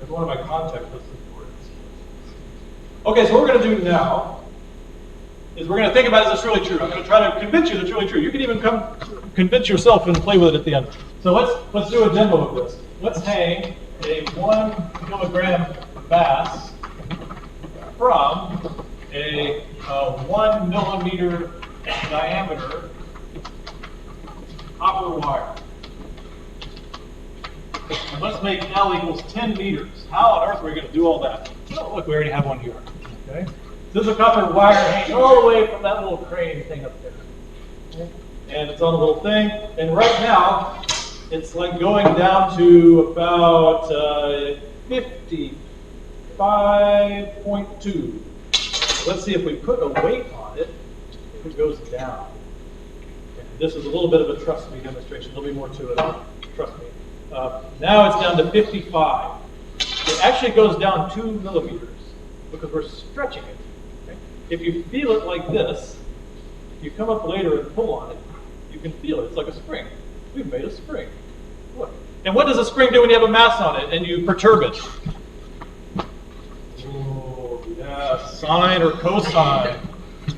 That's one of my contact lists for it. Okay, so what we're going to do now is we're going to think about, is this really true? I'm going to try to convince you that it's really true. You can even come convince yourself and play with it at the end. So let's do a demo of this. Let's hang a 1 kilogram mass from a 1 millimeter diameter copper wire. And let's make L equals 10 meters. How on earth are we going to do all that? Oh, look, we already have one here. Okay. This is a copper wire hanging all the way from that little crane thing up there. Okay. And it's on a little thing. And right now, it's like going down to about 55.2. So let's see if we put a weight on it, if it goes down. Okay. This is a little bit of a trust me demonstration. There'll be more to it. Trust me. Now it's down to 55. It actually goes down 2 millimeters because we're stretching it. Okay? If you feel it like this, you come up later and pull on it, you can feel it. It's like a spring. We've made a spring. Look. And what does a spring do when you have a mass on it and you perturb it? Oh, yeah, sine or cosine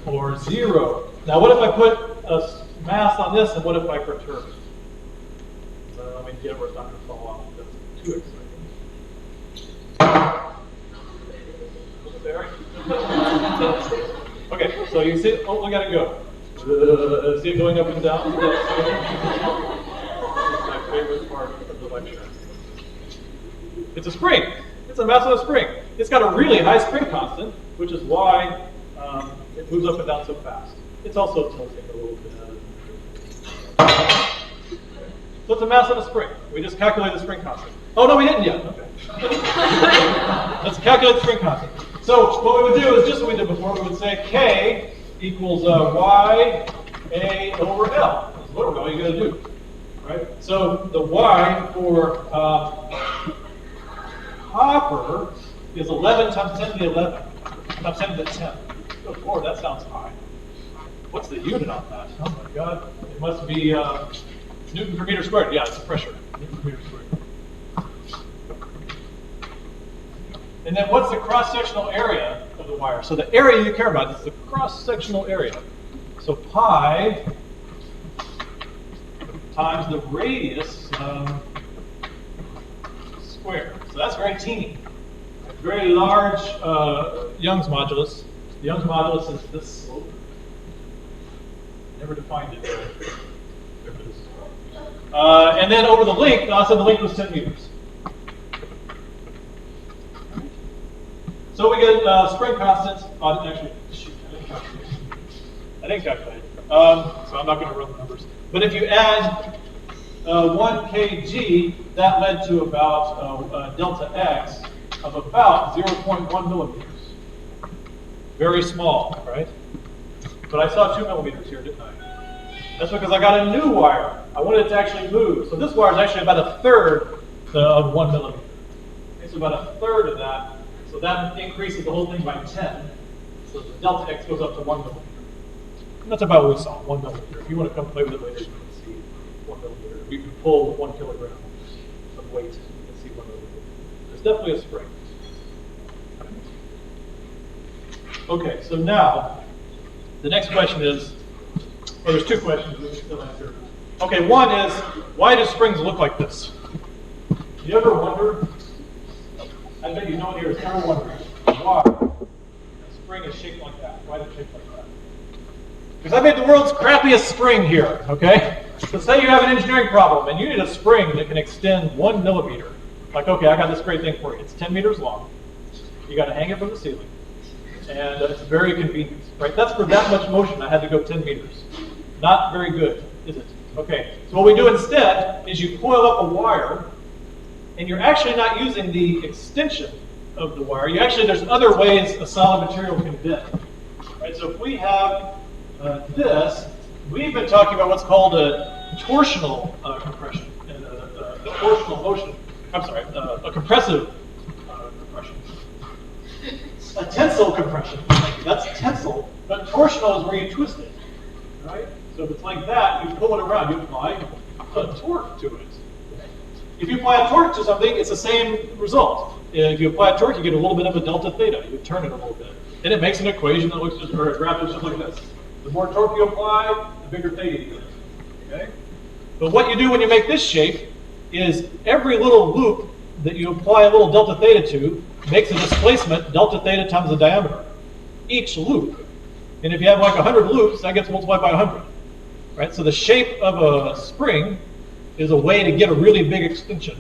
or 0. Now what if I put a mass on this and what if I perturb it? Let me get it where it's not going to fall off. That's too exciting. Okay, so you see, oh, look at it go. See it going up and down? That's my favorite part of the lecture. It's a spring. It's a mass of a spring. It's got a really high spring constant, which is why it moves up and down so fast. It's also tilting a little bit. So it's a mass of a spring. We just calculate the spring constant. Oh, no, we didn't yet. Okay. Let's calculate the spring constant. So what we would do is just what we did before. We would say K equals Y A over L. That's literally all you got to do. Right? So the Y for copper is 11 times 10 to the 11 times 10 to the 10. Good Lord, that sounds high. What's the unit on that? Oh my God. It must be Newton per meter squared. Yeah, it's pressure. Newton per meter squared. And then what's the cross-sectional area of the wire? So the area you care about is the cross-sectional area. So pi times the radius squared. So that's very teeny. A very large Young's modulus. The Young's modulus is this slope. Never defined it. There it is. And then over the length, also the length was 10 meters. So we get spring constant. Actually, shoot, I didn't calculate. So I'm not going to run the numbers. But if you add 1 kg, that led to about delta x of about 0.1 millimeters. Very small, right? But I saw 2 millimeters here, didn't I? That's because I got a new wire. I wanted it to actually move. So this wire is actually about a third of 1 millimeter. Okay, so about a third of that. So that increases the whole thing by 10. So the delta x goes up to 1 millimeter. And that's about what we saw, 1 millimeter. If you want to come play with it later, you can see 1 millimeter. You can pull 1 kilogram of weight, you can see 1 millimeter. There's definitely a spring. Okay, so now, the next question is, well, there's 2 questions we can still answer. Okay, one is, why do springs look like this? You ever wonder? I bet you know it here is ever wondering why a spring is shaped like that. Why is it shaped like that? Because I made the world's crappiest spring here, okay? So say you have an engineering problem and you need a spring that can extend 1 millimeter. Like, okay, I got this great thing for you. It's 10 meters long. You got to hang it from the ceiling. And it's very convenient, right? That's for that much motion, I had to go 10 meters. Not very good, is it? Okay, so what we do instead is you coil up a wire, and you're actually not using the extension of the wire. You actually, there's other ways a solid material can bend. Right? So if we have this, we've been talking about what's called a torsional compression, and a torsional motion. I'm sorry, a compressive compression. A tensile compression. That's tensile, but torsional is where you twist it. Right? So if it's like that, you pull it around, you apply a torque to it. If you apply a torque to something, it's the same result. If you apply a torque, you get a little bit of a delta theta. You turn it a little bit. And it makes an equation that looks just, or a graph that's just like this. The more torque you apply, the bigger theta you get. Okay? But what you do when you make this shape is every little loop that you apply a little delta theta to makes a displacement delta theta times the diameter. Each loop. And if you have like 100 loops, that gets multiplied by 100. Right? So the shape of a spring is a way to get a really big extension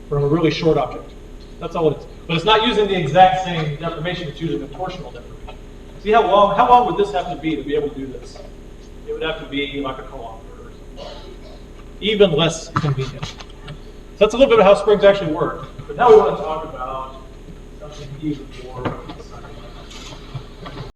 from a really short object. That's all it is. But it's not using the exact same deformation, it's using a torsional deformation. See how long would this have to be able to do this? It would have to be like a kilometer or something. Even less convenient. So that's a little bit of how springs actually work. But now we want to talk about something even more